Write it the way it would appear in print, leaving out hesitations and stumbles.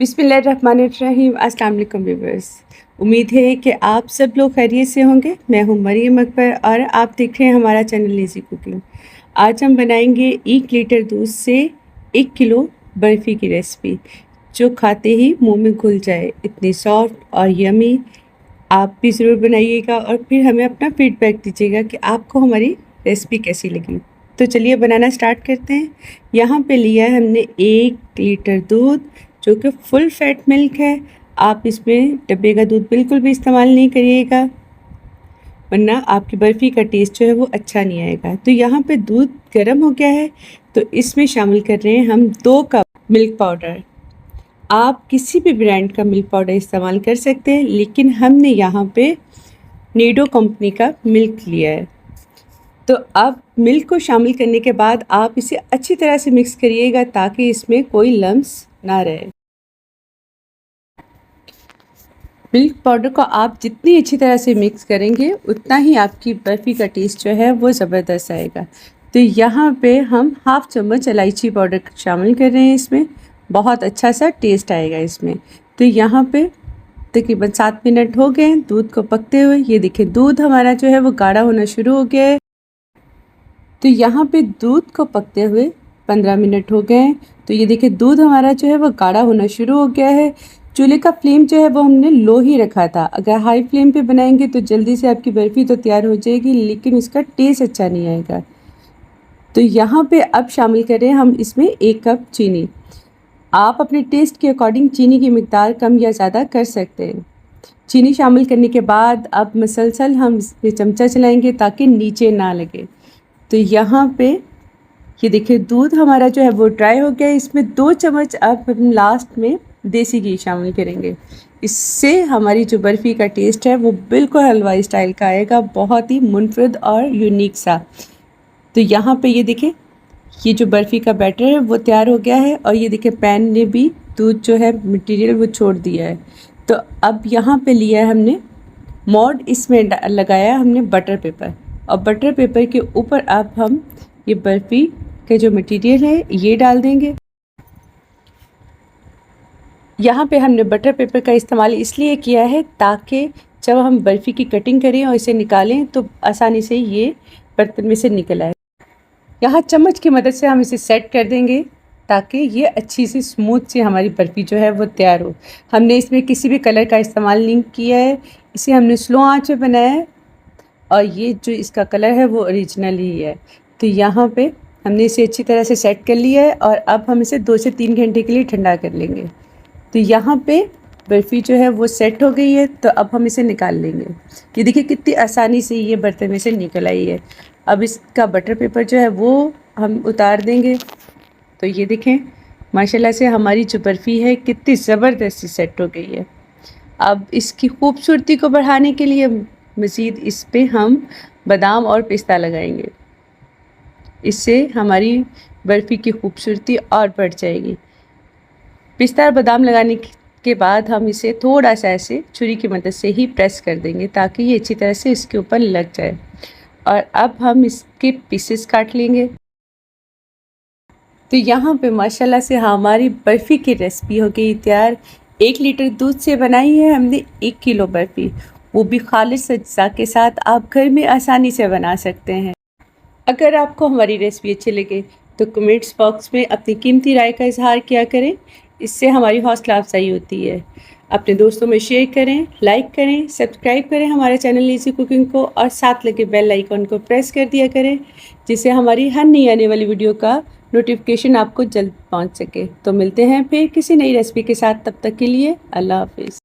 बिस्मिल्लाहिर्रहमानिर्रहीम। अस्सलाम वालेकुम व्यूअर्स। उम्मीद है कि आप सब लोग खैरियत से होंगे। मैं हूं मरियम अकबर और आप देख रहे हैं हमारा चैनल ईज़ी कुकिंग। आज हम बनाएंगे 1 लीटर दूध से 1 किलो बर्फ़ी की रेसिपी, जो खाते ही मुंह में घुल जाए, इतनी सॉफ्ट और यमी। आप भी ज़रूर बनाइएगा और फिर हमें अपना फीडबैक दीजिएगा कि आपको हमारी रेसिपी कैसी लगी। तो चलिए बनाना स्टार्ट करते हैं। यहाँ पे लिया है हमने 1 लीटर दूध, जो कि फुल फैट मिल्क है। आप इसमें डब्बे का दूध बिल्कुल भी इस्तेमाल नहीं करिएगा, वरना आपकी बर्फ़ी का टेस्ट जो है वो अच्छा नहीं आएगा। तो यहाँ पे दूध गर्म हो गया है, तो इसमें शामिल कर रहे हैं हम 2 कप मिल्क पाउडर। आप किसी भी ब्रांड का मिल्क पाउडर इस्तेमाल कर सकते हैं, लेकिन हमने यहाँ पे नीडो कंपनी का मिल्क लिया है। तो अब मिल्क को शामिल करने के बाद आप इसे अच्छी तरह से मिक्स करिएगा, ताकि इसमें कोई लम्स ना रहे। मिल्क पाउडर को आप जितनी अच्छी तरह से मिक्स करेंगे, उतना ही आपकी बर्फ़ी का टेस्ट जो है वो ज़बरदस्त आएगा। तो यहाँ पे हम हाफ़ चम्मच इलायची पाउडर शामिल कर रहे हैं, इसमें बहुत अच्छा सा टेस्ट आएगा इसमें। तो यहाँ पे तकरीबन 7 मिनट हो गए दूध को पकते हुए। ये देखिए दूध हमारा जो है वो गाढ़ा होना शुरू हो गया है। तो यहाँ पे दूध को पकते हुए 15 मिनट हो गए हैं। तो ये देखिए दूध हमारा जो है वो गाढ़ा होना शुरू हो गया है। चूल्हे का फ्लेम जो है वो हमने लो ही रखा था। अगर हाई फ्लेम पे बनाएंगे तो जल्दी से आपकी बर्फ़ी तो तैयार हो जाएगी, लेकिन उसका टेस्ट अच्छा नहीं आएगा। तो यहाँ पे अब शामिल करें हम इसमें 1 कप चीनी। आप अपने टेस्ट के अकॉर्डिंग चीनी की मिकदार कम या ज़्यादा कर सकते हैं। चीनी शामिल करने के बाद अब मसलसल हम इसमें चमचा चलाएँगे, ताकि नीचे ना लगे। तो यहाँ पे ये देखिए दूध हमारा जो है वो ड्राई हो गया है। इसमें 2 चम्मच अब हम लास्ट में देसी घी शामिल करेंगे। इससे हमारी जो बर्फ़ी का टेस्ट है वो बिल्कुल हलवाई स्टाइल का आएगा, बहुत ही मुनफरद और यूनिक सा। तो यहाँ पे ये देखिए ये जो बर्फ़ी का बैटर है वो तैयार हो गया है, और ये देखिए पैन ने भी दूध जो है मटेरियल वो छोड़ दिया है। तो अब यहाँ पे लिया है हमने मोल्ड, इसमें लगाया हमने बटर पेपर, और बटर पेपर के ऊपर अब हम ये बर्फ़ी का जो मटेरियल है ये डाल देंगे। यहाँ पे हमने बटर पेपर का इस्तेमाल इसलिए किया है ताकि जब हम बर्फ़ी की कटिंग करें और इसे निकालें तो आसानी से ये बर्तन में से निकल आए। यहाँ चम्मच की मदद से हम इसे सेट कर देंगे, ताकि ये अच्छी सी स्मूथ सी हमारी बर्फ़ी जो है वो तैयार हो। हमने इसमें किसी भी कलर का इस्तेमाल नहीं किया है, इसे हमने स्लो आंच पे बनाया है, और ये जो इसका कलर है वो ओरिजिनल ही है। तो यहाँ पे हमने इसे अच्छी तरह से सेट कर लिया है, और अब हम इसे 2 से 3 घंटे के लिए ठंडा कर लेंगे। तो यहाँ पे बर्फ़ी जो है वो सेट हो गई है। तो अब हम इसे निकाल लेंगे। ये देखिए कितनी आसानी से ये बर्तन में से निकल आई है। अब इसका बटर पेपर जो है वो हम उतार देंगे। तो ये देखें माशाल्लाह से हमारी जो बर्फ़ी है कितनी ज़बरदस्ती सेट हो गई है। अब इसकी खूबसूरती को बढ़ाने के लिए मज़ीद इस पे हम बादाम और पिस्ता लगाएंगे। इससे हमारी बर्फ़ी की खूबसूरती और बढ़ जाएगी। पिस्ता और बादाम लगाने के बाद हम इसे थोड़ा सा ऐसे छुरी की मदद से ही प्रेस कर देंगे, ताकि ये अच्छी तरह से इसके ऊपर लग जाए। और अब हम इसके पीसेस काट लेंगे। तो यहाँ पे माशाल्लाह से हमारी बर्फ़ी की रेसिपी हो गई तैयार। 1 लीटर दूध से बनाई है हमने 1 किलो बर्फ़ी, वो भी खालिस अज्जा के साथ आप घर में आसानी से बना सकते हैं। अगर आपको हमारी रेसिपी अच्छी लगे तो कमेंट्स बॉक्स में अपनी कीमती राय का इजहार किया करें, इससे हमारी हौसला अफजाई होती है। अपने दोस्तों में शेयर करें, लाइक करें, सब्सक्राइब करें हमारे चैनल ईज़ी कुकिंग को, और साथ लगे बेल आइकन को प्रेस कर दिया करें, जिससे हमारी हर नई आने वाली वीडियो का नोटिफिकेशन आपको जल्द पहुंच सके। तो मिलते हैं फिर किसी नई रेसिपी के साथ, तब तक के लिए अल्लाह हाफिज़।